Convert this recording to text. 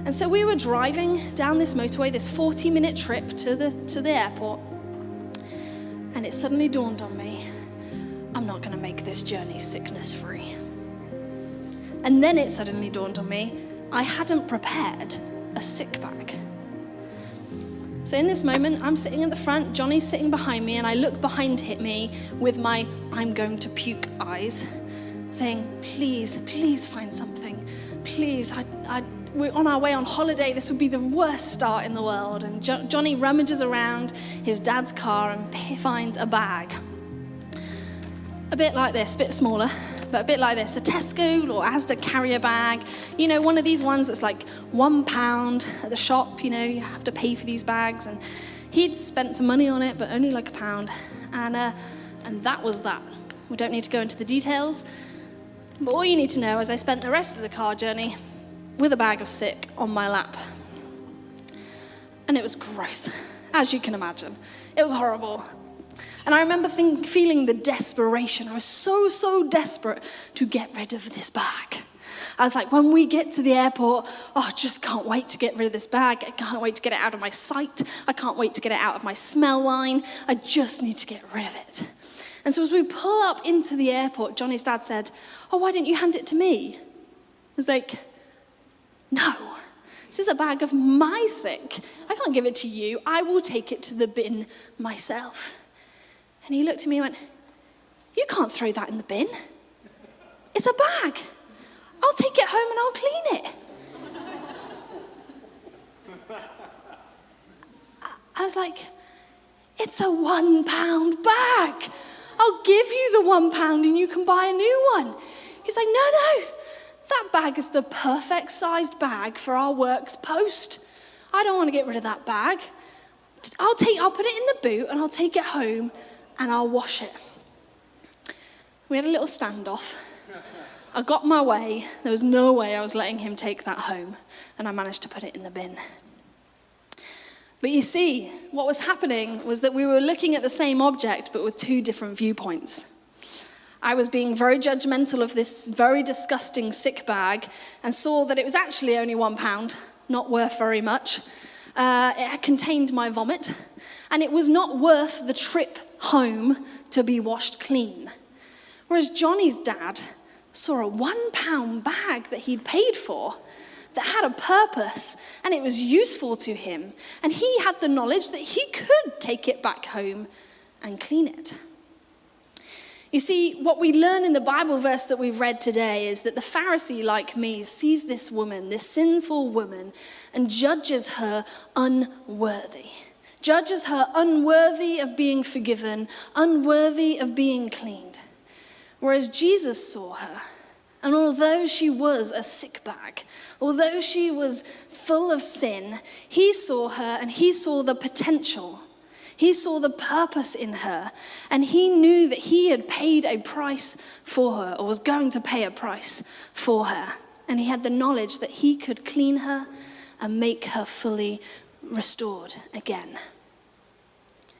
And so we were driving down this motorway, this 40-minute trip to the airport, and it suddenly dawned on me, I'm not going to make this journey sickness-free. And then it suddenly dawned on me, I hadn't prepared a sick bag. So in this moment, I'm sitting at the front, Johnny's sitting behind me, and I look behind me with my I'm going to puke eyes, saying, please find something. Please, we're on our way on holiday. This would be the worst start in the world. And Johnny rummages around his dad's car and finds a bag. A bit like this, a bit smaller, but a bit like this. A Tesco or Asda carrier bag. You know, one of these ones that's like £1 at the shop. You know, you have to pay for these bags. And he'd spent some money on it, but only like £1. And that was that. We don't need to go into the details. But all you need to know is I spent the rest of the car journey with a bag of sick on my lap. And it was gross, as you can imagine. It was horrible. And I remember feeling the desperation. I was so desperate to get rid of this bag. I was like, when we get to the airport, I just can't wait to get rid of this bag. I can't wait to get it out of my sight. I can't wait to get it out of my smell line. I just need to get rid of it. And so as we pull up into the airport, Johnny's dad said, why didn't you hand it to me? I was like, no, this is a bag of my sick. I can't give it to you. I will take it to the bin myself. And he looked at me and went, you can't throw that in the bin. It's a bag. I'll take it home and I'll clean it. I was like, it's a £1 bag. I'll give you the £1 and you can buy a new one. He's like, no, that bag is the perfect sized bag for our works post. I don't want to get rid of that bag. I'll put it in the boot and I'll take it home and I'll wash it. We had a little standoff. I got my way. There was no way I was letting him take that home, and I managed to put it in the bin. But you see, what was happening was that we were looking at the same object, but with two different viewpoints. I was being very judgmental of this very disgusting sick bag and saw that it was actually only £1, not worth very much. It contained my vomit, and it was not worth the trip home to be washed clean. Whereas Johnny's dad saw a £1 bag that he'd paid for that had a purpose and it was useful to him, and he had the knowledge that he could take it back home and clean it. You see, what we learn in the Bible verse that we've read today is that the Pharisee, like me, sees this woman, this sinful woman, and judges her unworthy. Judges her unworthy of being forgiven, unworthy of being cleaned. Whereas Jesus saw her, and although she was a sick bag, although she was full of sin, he saw her and he saw the potential. He saw the purpose in her, and he knew that he had paid a price for her, or was going to pay a price for her. And he had the knowledge that he could clean her and make her fully restored again.